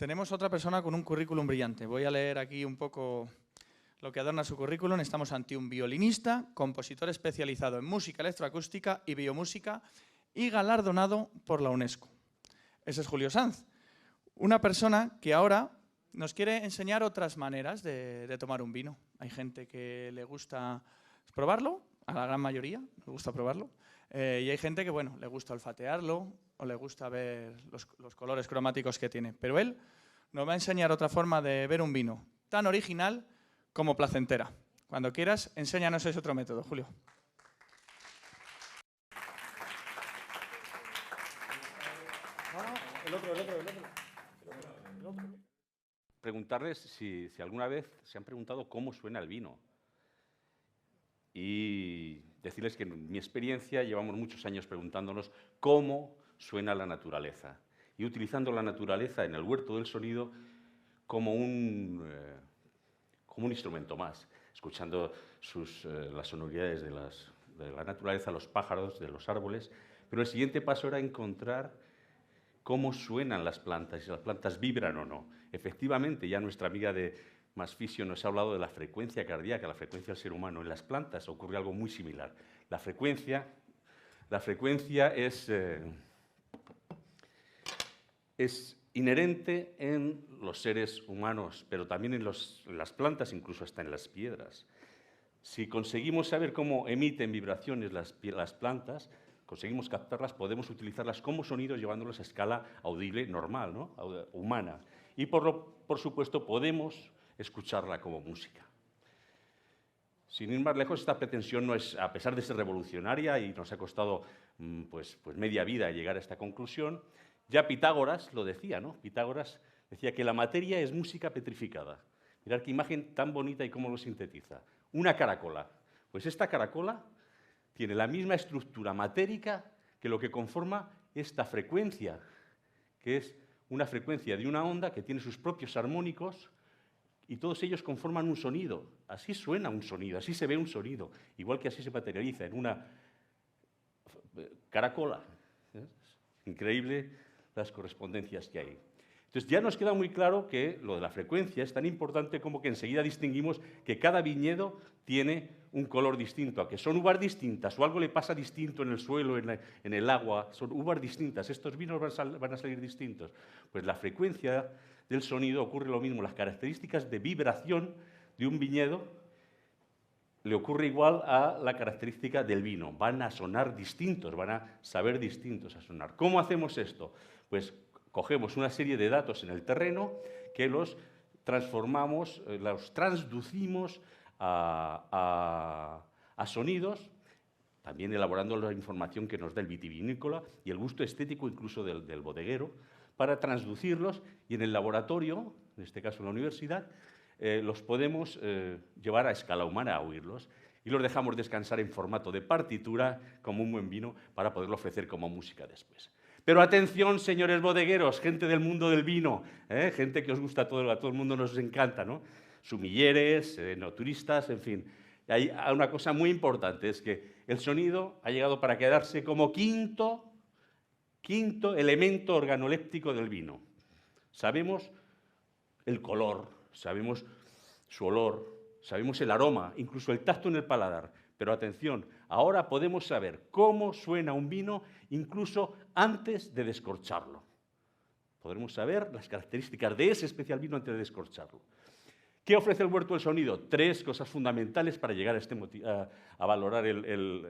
Tenemos otra persona con un currículum brillante. Voy a leer aquí un poco lo que adorna su currículum. Estamos ante un violinista, compositor especializado en música electroacústica y biomúsica y galardonado por la UNESCO. Ese es Julio Sanz, una persona que ahora nos quiere enseñar otras maneras de tomar un vino. Hay gente que le gusta probarlo, a la gran mayoría le gusta probarlo, y hay gente que, bueno, le gusta olfatearlo o le gusta ver los colores cromáticos que tiene. Pero él nos va a enseñar otra forma de ver un vino, tan original como placentera. Cuando quieras, enséñanos ese otro método, Julio. El otro. Preguntarles si alguna vez se han preguntado cómo suena el vino. Y decirles que en mi experiencia llevamos muchos años preguntándonos cómo suena la naturaleza. Y utilizando la naturaleza en el huerto del sonido como un instrumento más, escuchando las sonoridades de la naturaleza, los pájaros, de los árboles. Pero el siguiente paso era encontrar cómo suenan las plantas, si las plantas vibran o no. Efectivamente, ya nuestra amiga de Masfisio nos ha hablado de la frecuencia cardíaca, la frecuencia del ser humano. En las plantas ocurre algo muy similar. La frecuencia es inherente en los seres humanos, pero también en las plantas, incluso hasta en las piedras. Si conseguimos saber cómo emiten vibraciones las plantas, conseguimos captarlas, podemos utilizarlas como sonidos llevándolas a escala audible normal, ¿no? Humana. Y por supuesto podemos escucharla como música. Sin ir más lejos, esta pretensión no es, a pesar de ser revolucionaria y nos ha costado pues media vida llegar a esta conclusión, ya Pitágoras lo decía, ¿no? Pitágoras decía que la materia es música petrificada. Mirad qué imagen tan bonita y cómo lo sintetiza. Una caracola. Pues esta caracola tiene la misma estructura matérica que lo que conforma esta frecuencia, que es una frecuencia de una onda que tiene sus propios armónicos y todos ellos conforman un sonido. Así suena un sonido, así se ve un sonido, igual que así se materializa en una caracola. ¿Eh? Increíble las correspondencias que hay. Entonces ya nos queda muy claro que lo de la frecuencia es tan importante como que enseguida distinguimos que cada viñedo tiene un color distinto, a que son uvas distintas o algo le pasa distinto en el suelo, en el agua, son uvas distintas, estos vinos van a salir distintos. Pues la frecuencia del sonido ocurre lo mismo, las características de vibración de un viñedo le ocurre igual a la característica del vino, van a sonar distintos, van a saber distintos a sonar. ¿Cómo hacemos esto? Pues cogemos una serie de datos en el terreno que los transformamos, los transducimos a sonidos, también elaborando la información que nos da el vitivinícola y el gusto estético incluso del bodeguero, para transducirlos y en el laboratorio, en este caso en la universidad, los podemos llevar a escala humana a oírlos y los dejamos descansar en formato de partitura como un buen vino para poderlo ofrecer como música después. Pero atención, señores bodegueros, gente del mundo del vino, gente que os gusta, a todo el mundo nos encanta, ¿no? Sumilleres, no turistas, en fin. Hay una cosa muy importante, es que el sonido ha llegado para quedarse como quinto elemento organoléptico del vino. Sabemos el color, sabemos su olor, sabemos el aroma, incluso el tacto en el paladar. Pero atención, ahora podemos saber cómo suena un vino incluso antes de descorcharlo. Podremos saber las características de ese especial vino antes de descorcharlo. ¿Qué ofrece el huerto del sonido? 3 cosas fundamentales para llegar a valorar el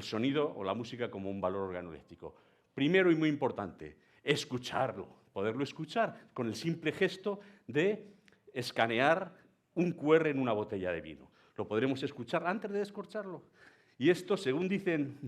sonido o la música como un valor organoléptico. Primero y muy importante, escucharlo, poderlo escuchar con el simple gesto de escanear un QR en una botella de vino. Lo podremos escuchar antes de descorcharlo. Y esto, según dicen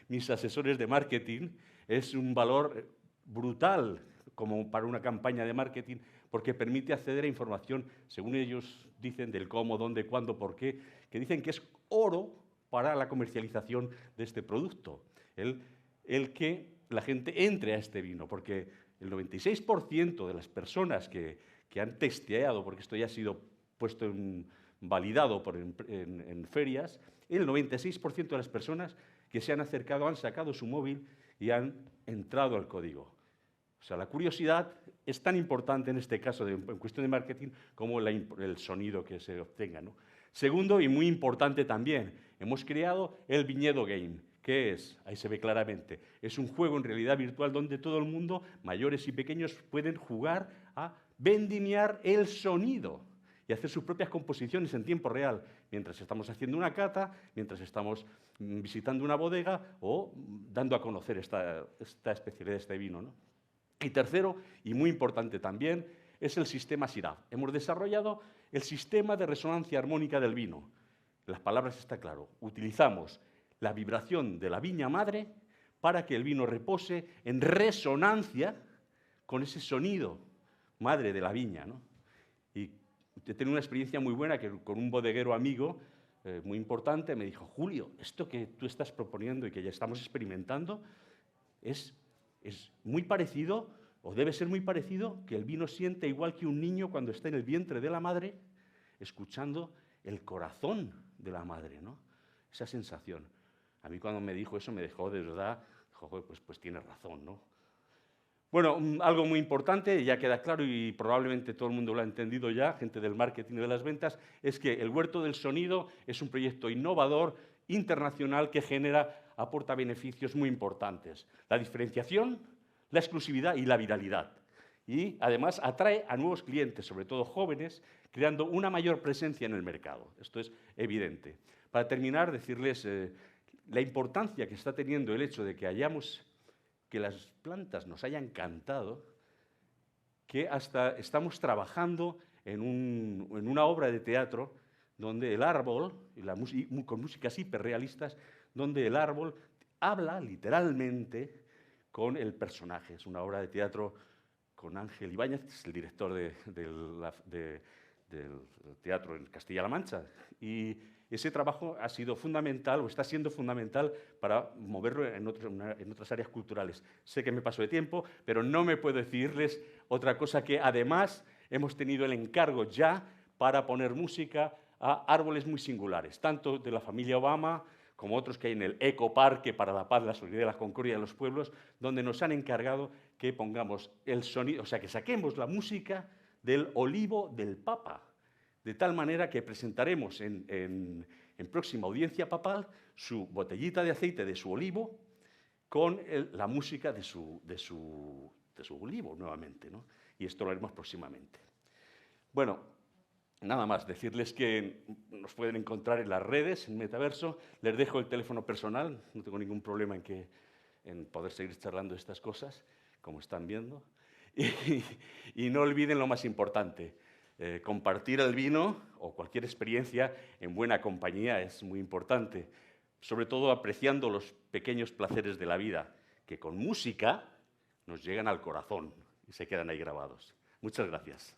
mis asesores de marketing, es un valor brutal como para una campaña de marketing, porque permite acceder a información, según ellos dicen, del cómo, dónde, cuándo, por qué, que dicen que es oro para la comercialización de este producto. El que la gente entre a este vino, porque el 96% de las personas que han testeado, porque esto ya ha sido puesto validado en ferias, el 96% de las personas que se han acercado han sacado su móvil y han entrado al código. O sea, la curiosidad es tan importante en este caso, en cuestión de marketing, como el sonido que se obtenga, ¿no? Segundo, y muy importante también, hemos creado el Viñedo Game. ¿Qué es? Ahí se ve claramente. Es un juego en realidad virtual donde todo el mundo, mayores y pequeños, pueden jugar a vendimiar el sonido y hacer sus propias composiciones en tiempo real, mientras estamos haciendo una cata, mientras estamos visitando una bodega o dando a conocer esta especialidad de este vino, ¿no? Y tercero, y muy importante también, es el sistema SIRAP. Hemos desarrollado el sistema de resonancia armónica del vino. En las palabras está claro. Utilizamos la vibración de la viña madre para que el vino repose en resonancia con ese sonido madre de la viña, ¿no? Y he tenido una experiencia muy buena que con un bodeguero amigo muy importante me dijo: Julio, esto que tú estás proponiendo y que ya estamos experimentando es muy parecido, o debe ser muy parecido, que el vino siente igual que un niño cuando está en el vientre de la madre, escuchando el corazón de la madre, ¿no? Esa sensación. A mí cuando me dijo eso me dejó de verdad, pues tiene razón, ¿no? Bueno, algo muy importante, ya queda claro y probablemente todo el mundo lo ha entendido ya, gente del marketing y de las ventas, es que el Huerto del Sonido es un proyecto innovador, internacional, que aporta beneficios muy importantes. La diferenciación, la exclusividad y la viralidad. Y además atrae a nuevos clientes, sobre todo jóvenes, creando una mayor presencia en el mercado. Esto es evidente. Para terminar, decirles la importancia que está teniendo el hecho de que las plantas nos hayan cantado, que hasta estamos trabajando en una obra de teatro donde el árbol, con músicas hiperrealistas, donde el árbol habla literalmente con el personaje. Es una obra de teatro con Ángel Ibáñez, que es el director del teatro en Castilla-La Mancha. Y ese trabajo ha sido fundamental, o está siendo fundamental, para moverlo en otras áreas culturales. Sé que me paso de tiempo, pero no me puedo decirles otra cosa que además hemos tenido el encargo ya para poner música a árboles muy singulares, tanto de la familia Obama como otros que hay en el Ecoparque para la Paz, la Solidaridad y la Concordia de los Pueblos, donde nos han encargado que pongamos el sonido, o sea, que saquemos la música del olivo del Papa, de tal manera que presentaremos en próxima audiencia papal su botellita de aceite de su olivo con la música de su olivo nuevamente, ¿no? Y esto lo haremos próximamente. Bueno, nada más, decirles que nos pueden encontrar en las redes, en Metaverso. Les dejo el teléfono personal, no tengo ningún problema en poder seguir charlando estas cosas, como están viendo. Y no olviden lo más importante, compartir el vino o cualquier experiencia en buena compañía es muy importante, sobre todo apreciando los pequeños placeres de la vida, que con música nos llegan al corazón y se quedan ahí grabados. Muchas gracias.